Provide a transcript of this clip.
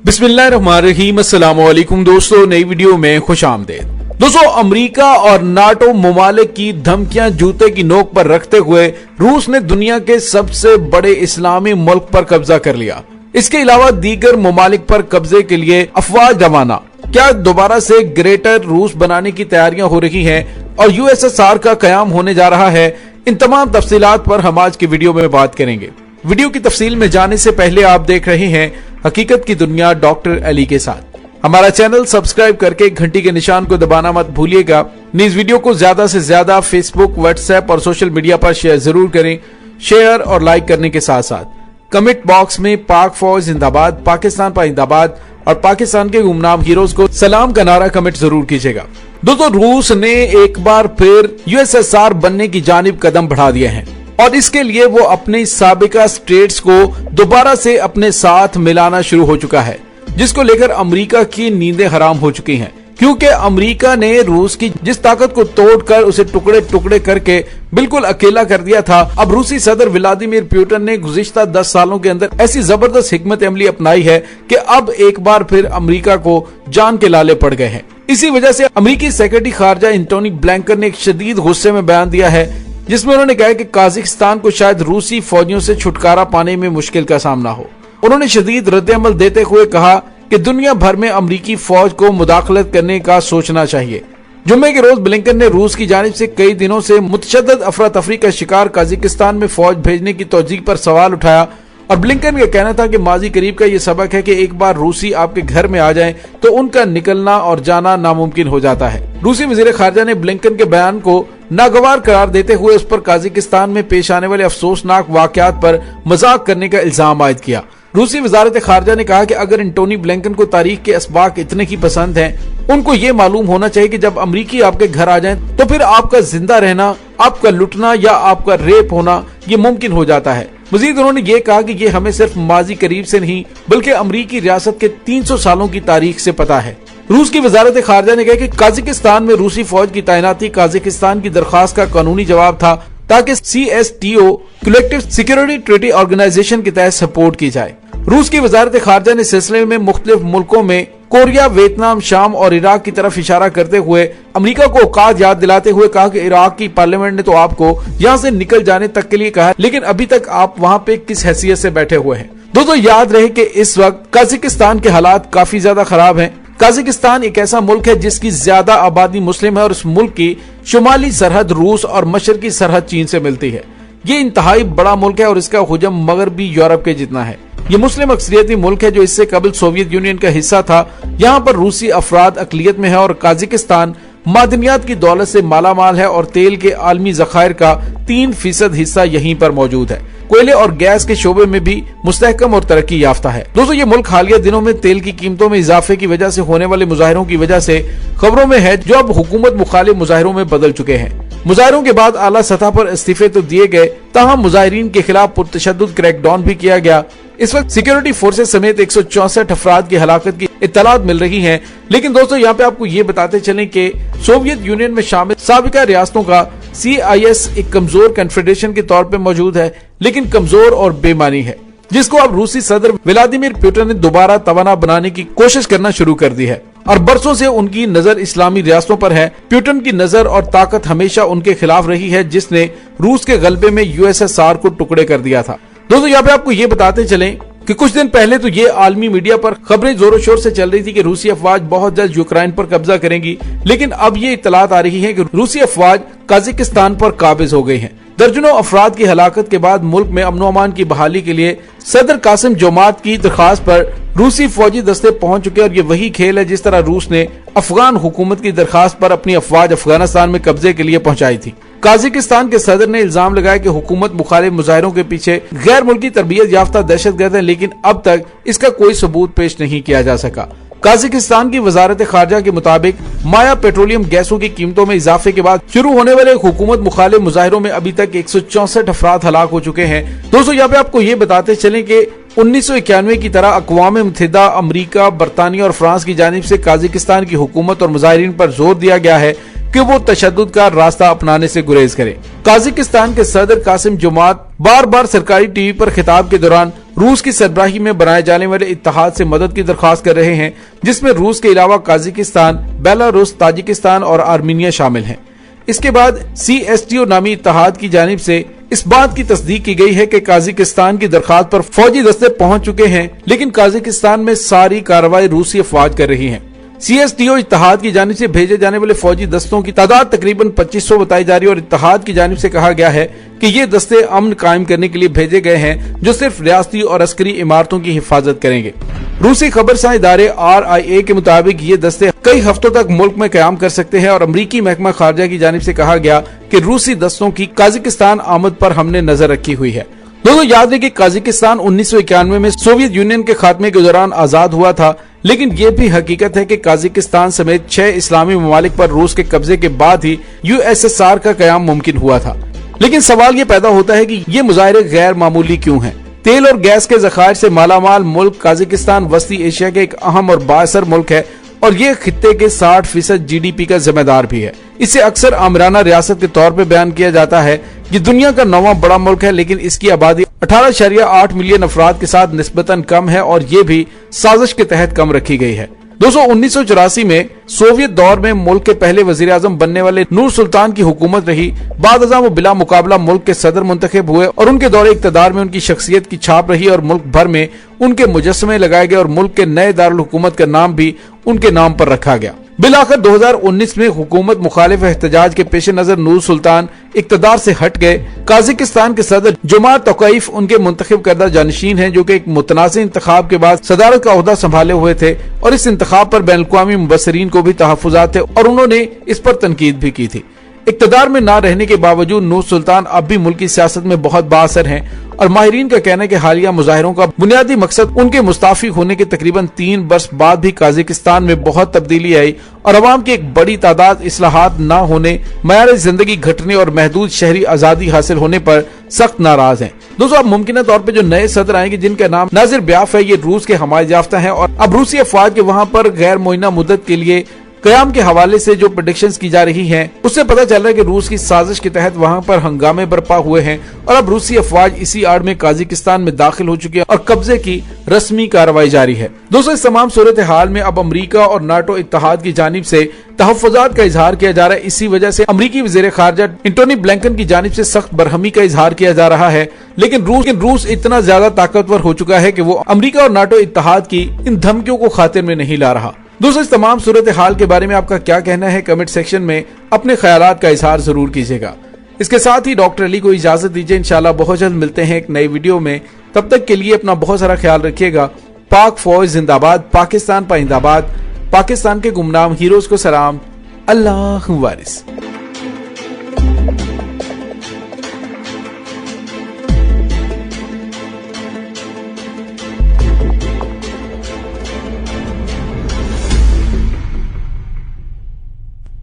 बिस्मिल्लाहिर्रहमानिर्रहीम। अस्सलाम वालेकुम दोस्तों, नई वीडियो में खुश आमदेद। दोस्तों, अमेरिका और नाटो ममालिक की धमकियां जूते की नोक पर रखते हुए रूस ने दुनिया के सबसे बड़े इस्लामी मुल्क पर कब्जा कर लिया। इसके अलावा दीगर ममालिक पर कब्जे के लिए अफवाज रवाना। क्या दोबारा से ग्रेटर रूस बनाने की तैयारियां हो रही हैं और यूएसएसआर का कयाम होने जा रहा है? इन तमाम तफसीलात पर हम आज की वीडियो में बात करेंगे। वीडियो की तफसील में जाने से पहले आप देख रहे हैं हकीकत की दुनिया डॉक्टर अली के साथ। हमारा चैनल सब्सक्राइब करके घंटी के निशान को दबाना मत भूलिएगा। इस वीडियो को ज्यादा से ज्यादा फेसबुक, व्हाट्सएप और सोशल मीडिया पर शेयर जरूर करें। शेयर और लाइक करने के साथ साथ कमेंट बॉक्स में पाक फौज जिंदाबाद, पाकिस्तान पाइंदाबाद और पाकिस्तान के गुमनाम हीरोज को सलाम का नारा कमेंट जरूर कीजिएगा। दोस्तों, रूस ने एक बार फिर यूएसएसआर बनने की जानिब कदम बढ़ा दिए हैं और इसके लिए वो अपने साबिका स्टेट्स को दोबारा से अपने साथ मिलाना शुरू हो चुका है, जिसको लेकर अमेरिका की नींदें हराम हो चुकी हैं, क्योंकि अमेरिका ने रूस की जिस ताकत को तोड़कर उसे टुकड़े टुकड़े करके बिल्कुल अकेला कर दिया था, अब रूसी सदर व्लादिमीर पुतिन ने गुज़िश्ता 10 सालों के अंदर ऐसी जबरदस्त हिकमत अमली अपनाई है कि अब एक बार फिर अमेरिका को जान के लाले पड़ गए हैं। इसी वजह से अमेरिकी सेक्रेटरी खारजा एंटोनी ब्लिंकन ने एक शदीद गुस्से में बयान दिया है, जिसमें उन्होंने कहा कि काजाकिस्तान को शायद रूसी फौजियों से छुटकारा पाने में मुश्किल का सामना हो। उन्होंने शदीद रद्द-ए-अमल देते हुए कहा कि दुनिया भर में अमेरिकी फौज को मुदाखलत करने का सोचना चाहिए। जुम्मे के रोज ब्लिंकन ने रूस की जानिब से कई दिनों से मुतशद्दद अफरा तफरी का शिकार काजाकिस्तान में फौज भेजने की तौजीह पर सवाल उठाया और ब्लिंकन का कहना था कि माजी करीब का ये सबक है कि एक बार रूसी आपके घर में आ जाएं तो उनका निकलना और जाना नामुमकिन हो जाता है। रूसी वजीर खारजा ने ब्लिंकन के बयान को नागवार करार देते हुए उस पर काजाकिस्तान में पेश आने वाले अफसोसनाक वाकयात पर मजाक करने का इल्जाम आयद किया। रूसी वजारत खारजा ने कहा कि अगर एंटोनी ब्लिंकन को तारीख के असबाक इतने ही पसंद हैं, उनको ये मालूम होना चाहिए कि जब अमरीकी आपके घर आ जाएं तो फिर आपका जिंदा रहना, आपका लुटना या आपका रेप होना ये मुमकिन हो जाता है। मजीद उन्होंने ये कहा कि ये हमें सिर्फ माजी करीब से नहीं बल्कि अमरीकी रियासत के 300 सालों की तारीख से पता है। रूस की वजारत खारजा ने कहा कि काजाकिस्तान में रूसी फौज की तैनाती काजाकिस्तान की दरख्वास्त का कानूनी जवाब था ताकि CSTO collective security treaty organisation के तहत सपोर्ट की जाए। रूस की वजारत खारजा ने सिलसिले में मुख्तलिफ मुल्कों में कोरिया, वियतनाम, शाम और इराक की तरफ इशारा करते हुए अमेरिका को औकात याद दिलाते हुए कहा कि इराक की पार्लियामेंट ने तो आपको यहाँ से निकल जाने तक के लिए कहा, लेकिन अभी तक आप वहाँ पे किस हैसियत से बैठे हुए हैं। दोस्तों, याद रहे कि इस वक्त काजाकिस्तान के हालात काफी ज्यादा खराब हैं। काजाकिस्तान एक ऐसा मुल्क है जिसकी ज्यादा आबादी मुस्लिम है और इस मुल्क की शुमाली सरहद रूस और मशरकी सरहद चीन से मिलती है। ये इंतहाई बड़ा मुल्क है और इसका हुजम मगरबी यूरोप के जितना है। ये मुस्लिम अक्सरियती मुल्क है जो इससे कबल सोवियत यूनियन का हिस्सा था। यहाँ पर रूसी अफराद अकलियत में है और काजाकिस्तान मादनियात की दौलत से माला माल है और तेल के आलमी जखायर का 3% हिस्सा यहीं पर मौजूद है। कोयले और गैस के शोबे में भी मुस्तहकम और तरक्की याफ्ता है। दोस्तों, ये मुल्क हालिया दिनों में तेल की कीमतों में इजाफे की वजह से होने वाले मुजाहिरों की वजह से खबरों में है, जो अब हुकूमत मुखालिफ मुजाहिरों में बदल चुके हैं। मुजाहिरों के बाद आला सतह पर इस्तीफे तो दिए गए, ताहम मुजाहिरीन के खिलाफ पुरतशद्दुद क्रैकडाउन भी किया गया। इस वक्त सिक्योरिटी फोर्सेस समेत 164 अफराद की हलाकत की इत्तलात मिल रही हैं। लेकिन दोस्तों, यहाँ पे आपको ये बताते चलें कि सोवियत यूनियन में शामिल साबिका रियासतों का CIS एक कमजोर कन्फेडरेशन के तौर पे मौजूद है, लेकिन कमजोर और बेमानी है, जिसको अब रूसी सदर व्लादिमीर पुतिन ने दोबारा तवाना बनाने की कोशिश करना शुरू कर दी है और बरसों से उनकी नजर इस्लामी रियासतों पर है। पुतिन की नजर और ताकत हमेशा उनके खिलाफ रही है, जिसने रूस के गलबे में USSR को टुकड़े कर दिया था। दोस्तों, यहाँ पे आपको ये बताते चलें कि कुछ दिन पहले तो ये आलमी मीडिया पर खबरें जोरों शोर से चल रही थी कि रूसी अफवाज बहुत जल्द यूक्रेन पर कब्जा करेंगी, लेकिन अब ये इत्तलात आ रही है कि रूसी अफवाज काजाकिस्तान पर काबिज हो गई हैं। दर्जनों अफराद की हलाकत के बाद मुल्क में अमन अमान की बहाली के लिए सदर कासिम जोमात की दरखास्त पर रूसी फौजी दस्ते पहुंच चुके और ये वही खेल है जिस तरह रूस ने अफगान हुकूमत की दरखास्त पर अपनी अफवाज अफगानिस्तान में कब्जे के लिए पहुंचाई थी। काजाकिस्तान के सदर ने इल्जाम लगाया कि हुकूमत मुखालिफ मुजाहिरों के पीछे गैर मुल्की तरबियत याफ्ता दहशतगर्द है, लेकिन अब तक इसका कोई सबूत पेश नहीं किया जा सका। काजाकिस्तान की वजारत खारजा के मुताबिक माया पेट्रोलियम गैसों की कीमतों में इजाफे के बाद शुरू होने वाले हुकूमत मुखालिफ मुजाहिरों में अभी तक 164 अफराद हलाक हो चुके हैं। दोस्तों, यहाँ पे आपको ये बताते चलें कि 1991 की तरह अक़वाम मुत्तहिदा, अमरीका, बरतानिया और फ्रांस की जानिब से काजाकिस्तान की हुकूमत और मुजाहिरीन पर जोर दिया गया है कि वो तशद्दुद का रास्ता अपनाने से गुरेज करें। काजाकिस्तान के सदर कासिम जोमात बार बार सरकारी टीवी पर खिताब के दौरान روس کی سربراہی میں بنائے جانے والے اتحاد سے مدد کی درخواست کر رہے ہیں، جس میں روس کے علاوہ قازقستان، بیلاروس، تاجکستان اور آرمینیا شامل ہیں۔ اس کے بعد CSTO نامی اتحاد کی جانب سے اس بات کی تصدیق کی گئی ہے کہ قازقستان کی درخواست پر فوجی دستے پہنچ چکے ہیں، لیکن قازقستان میں ساری کارروائی روسی افواج کر رہی ہیں۔ CSTO اتحاد کی جانب سے بھیجے جانے والے فوجی دستوں کی تعداد تقریباً 2500 بتائی جا رہی ہے، اور اتحاد کی جانب سے کہا گیا ہے کہ یہ دستے امن قائم کرنے کے لیے بھیجے گئے ہیں جو صرف ریاستی اور عسکری عمارتوں کی حفاظت کریں گے۔ روسی خبرساں ادارے RIA کے مطابق یہ دستے کئی ہفتوں تک ملک میں قیام کر سکتے ہیں، اور امریکی محکمہ خارجہ کی جانب سے کہا گیا کہ روسی دستوں کی قازقستان آمد پر ہم نے نظر رکھی ہوئی ہے۔ دوستو یاد رکھیں کہ قازقستان 1991 میں سوویت یونین کے خاتمے کے دوران آزاد ہوا تھا، لیکن یہ بھی حقیقت ہے کہ قازقستان سمیت 6 اسلامی ممالک پر روس کے قبضے کے بعد ہی USSR کا قیام ممکن ہوا تھا۔ لیکن سوال یہ پیدا ہوتا ہے کہ یہ مظاہرے غیر معمولی کیوں ہیں؟ تیل اور گیس کے ذخائر سے مالا مال ملک قازقستان وسطی ایشیا کے ایک اہم اور بااثر ملک ہے، اور یہ خطے کے 60% GDP کا ذمہ دار بھی ہے۔ اسے اکثر آمرانہ ریاست کے طور پہ بیان کیا جاتا ہے۔ یہ دنیا کا 9واں بڑا ملک ہے، لیکن اس کی آبادی 18.8 ملین افراد کے ساتھ نسبتاً کم ہے، اور یہ بھی سازش کے تحت کم رکھی گئی ہے۔ 1984 میں سوویت دور میں ملک کے پہلے وزیر اعظم بننے والے نور سلطان کی حکومت رہی۔ بعد ازاں وہ بلا مقابلہ ملک کے صدر منتخب ہوئے، اور ان کے دور اقتدار میں ان کی شخصیت کی چھاپ رہی، اور ملک بھر میں ان کے مجسمے لگائے گئے، اور ملک کے نئے دارالحکومت کا نام بھی ان کے نام پر رکھا گیا۔ بالآخر 2019 میں حکومت مخالف احتجاج کے پیش نظر نور سلطان اقتدار سے ہٹ گئے۔ قازقستان کے صدر جمال توقیف ان کے منتخب کردہ جانشین ہیں، جو کہ ایک متنازع انتخاب کے بعد صدارت کا عہدہ سنبھالے ہوئے تھے، اور اس انتخاب پر بین الاقوامی مبصرین کو بھی تحفظات تھے، اور انہوں نے اس پر تنقید بھی کی تھی۔ اقتدار میں نہ رہنے کے باوجود نور سلطان اب بھی ملکی سیاست میں بہت بااثر ہیں، اور ماہرین کا کہنا ہے کہ حالیہ مظاہروں کا بنیادی مقصد ان کے مستعفی ہونے کے تقریباً 3 برس بعد بھی قازقستان میں بہت تبدیلی آئی، اور عوام کی ایک بڑی تعداد اصلاحات نہ ہونے، معیار زندگی گھٹنے اور محدود شہری آزادی حاصل ہونے پر سخت ناراض ہیں۔ دوستو اب ممکنہ طور پہ جو نئے صدر آئیں گے جن کا نام ناظر بیاف ہے، یہ روس کے حمایت یافتہ ہیں، اور اب روسی افواج کے وہاں پر غیر معینہ مدت کے لیے قیام کے حوالے سے جو پریڈکشنز کی جا رہی ہیں، اس سے پتہ چل رہا ہے کہ روس کی سازش کے تحت وہاں پر ہنگامے برپا ہوئے ہیں، اور اب روسی افواج اسی آڑ میں قازقستان میں داخل ہو چکی ہیں، اور قبضے کی رسمی کارروائی جاری ہے۔ دوستو اس تمام صورتحال میں اب امریکہ اور ناٹو اتحاد کی جانب سے تحفظات کا اظہار کیا جا رہا ہے۔ اسی وجہ سے امریکی وزیر خارجہ انٹونی بلنکن کی جانب سے سخت برہمی کا اظہار کیا جا رہا ہے، لیکن روس اتنا زیادہ طاقتور ہو چکا ہے کہ وہ امریکہ اور ناٹو اتحاد کی ان دھمکیوں کو خاطر میں نہیں لا رہا۔ دوستو اس تمام صورتحال کے بارے میں آپ کا کیا کہنا ہے؟ کمنٹ سیکشن میں اپنے خیالات کا اظہار ضرور کیجیے گا۔ اس کے ساتھ ہی ڈاکٹر علی کو اجازت دیجیے، انشاءاللہ بہت جلد ملتے ہیں ایک نئی ویڈیو میں۔ تب تک کے لیے اپنا بہت سارا خیال رکھیے گا۔ پاک فوج زندہ باد، پاکستان پائندہ باد، پاکستان کے گمنام ہیروز کو سلام، اللہ وارث۔